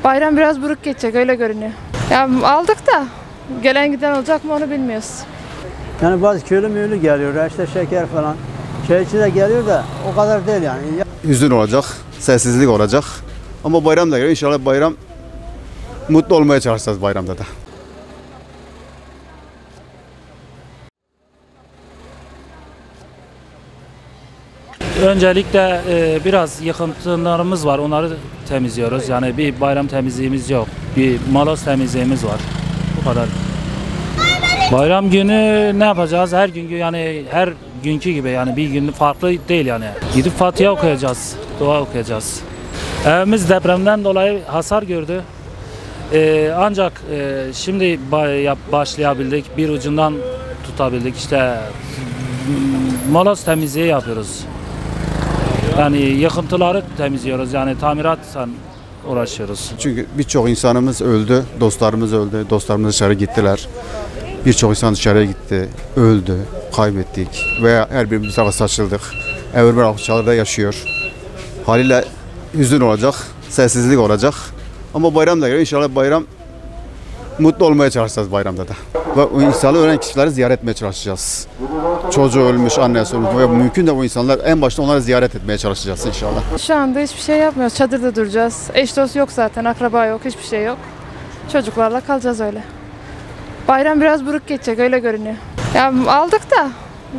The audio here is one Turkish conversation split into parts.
Bayram biraz buruk geçecek öyle görünüyor. Ya aldık da gelen giden olacak mı onu bilmiyoruz. Yani bazı köylü müylü geliyor, işte şeker falan. Içi de geliyor da o kadar değil yani. Hüzün olacak, sessizlik olacak. Ama bayram da geliyor. İnşallah bayram mutlu olmaya çalışacağız bayramda da. Öncelikle biraz yıkıntılarımız var. Onları temizliyoruz. Yani bir bayram temizliğimiz yok. Bir malos temizliğimiz var. Bu kadar. Bayram günü ne yapacağız? Her gün yani her günkü gibi yani bir gün farklı değil yani. Gidip Fatiha okuyacağız. Dua okuyacağız. Evimiz depremden dolayı hasar gördü. Ancak şimdi başlayabildik. Bir ucundan tutabildik. İşte malos temizliği yapıyoruz. Yani yıkıntıları temizliyoruz. Yani tamiratla uğraşıyoruz. Çünkü birçok insanımız öldü, dostlarımız öldü, dostlarımız dışarı gittiler. Birçok insan dışarıya gitti, öldü, kaybettik veya her birimiz tarafa saçıldık. Evvel çadırda yaşıyor. Haliyle hüzün olacak, sessizlik olacak. Ama bayram da geliyor. İnşallah bayram mutlu olmaya çalışacağız bayramda da. Ve o insanı ölen kişileri ziyaret etmeye çalışacağız. Çocuğu ölmüş, annesi ölmüş ve mümkün de bu insanlar en başta onları ziyaret etmeye çalışacağız inşallah. Şu anda hiçbir şey yapmıyoruz. Çadırda duracağız. Eş dost yok zaten, akraba yok, hiçbir şey yok. Çocuklarla kalacağız öyle. Bayram biraz buruk geçecek öyle görünüyor. Ya aldık da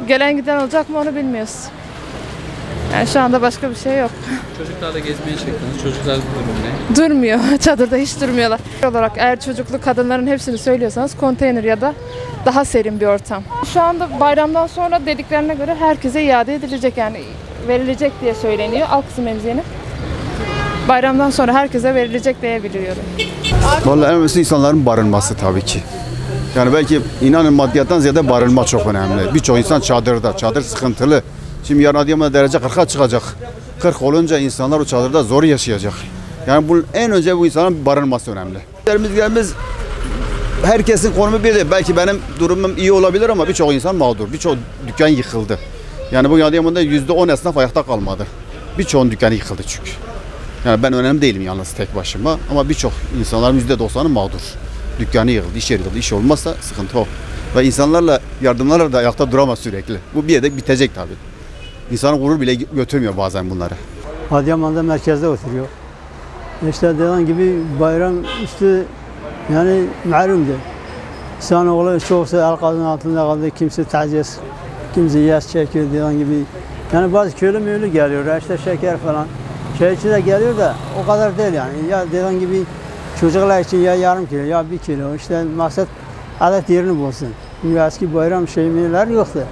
gelen giden olacak mı onu bilmiyoruz. Yani şu anda başka bir şey yok. Çocuklarla gezmeye çıktınız. Çocuklar durum ne? Durmuyor. Çadırda hiç durmuyorlar. Olarak eğer çocuklu kadınların hepsini söylüyorsanız konteyner ya da daha serin bir ortam. Şu anda bayramdan sonra dediklerine göre herkese iade edilecek yani verilecek diye söyleniyor alt kısım emziğini. Bayramdan sonra herkese verilecek diye biliyorum. Vallahi en önemlisi insanların barınması tabii ki. Yani belki inanın maddiyattan ziyade barınma çok önemli. Birçok insan çadırda, çadır sıkıntılı. Şimdi yarın Adıyaman'da derece 40'a çıkacak. 40 olunca insanlar o çadırda zor yaşayacak. Yani bu en önce bu insanın barınması önemli. Gelimiz herkesin konumu bir değil. Belki benim durumum iyi olabilir ama birçok insan mağdur. Birçok dükkan yıkıldı. Yani bu Adıyaman'da %10 esnaf ayakta kalmadı. Birçoğun dükkanı yıkıldı çünkü. Yani ben önemli değilim yalnız tek başıma ama birçok insanların %90'ı mağdur. Dükkanı yıkıldı, iş yeri yıkıldı. İş olmazsa sıkıntı o. Ve insanlarla, yardımlarla da ayakta duramaz sürekli. Bu bir yerde bitecek tabii. İnsanın gurur bile götürmüyor bazen bunları. Adıyaman'da merkezde oturuyor. İşte dediğim gibi bayram üstü yani malumdur. İnsanoğlu çoksa el kadın altında kaldı, kimse taciz, kimse yas çekiyor dediğim gibi. Yani bazı köylü müylü geliyor, işte şeker falan. İçi de geliyor da o kadar değil yani. Ya dediğim gibi çocuklar için ya yarım kilo ya 1 kilo. İşte maksat adet yerini bulsun. Şimdi eski bayram şeyler yoktu.